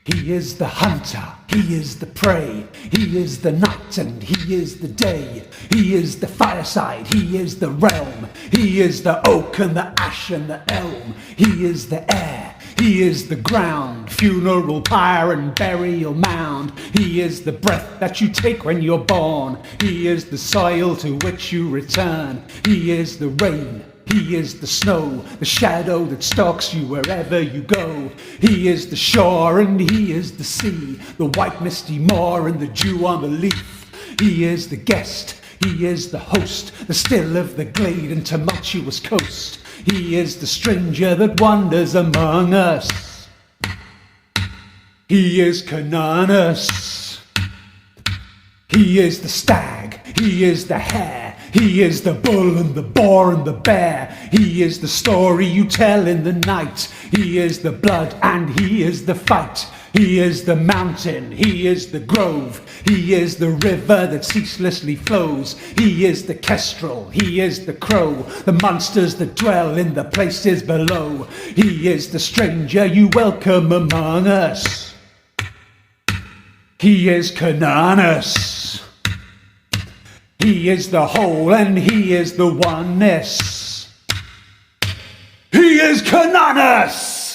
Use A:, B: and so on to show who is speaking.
A: He is the hunter, he is the prey, he is the night and he is the day. He is the fireside, he is the realm, he is the oak and the ash and the elm. He is the air, he is the ground, funeral pyre and burial mound. He is the breath that you take when you're born, he is the soil to which you return. He is the rain, he is the snow, the shadow that stalks you wherever you go. He is the shore and he is the sea, the white misty moor and the dew on the leaf. He is the guest, he is the host, the still of the glade and tumultuous coast. He is the stranger that wanders among us. He is Cernunnos. He is the stag, he is the hare, he is the bull and the boar and the bear. He is the story you tell in the night. He is the blood and he is the fight. He is the mountain, he is the grove, he is the river that ceaselessly flows. He is the kestrel, he is the crow, the monsters that dwell in the places below. He is the stranger you welcome among us. He is Cernunnos. He is the whole and he is the oneness. He is Cernunnos!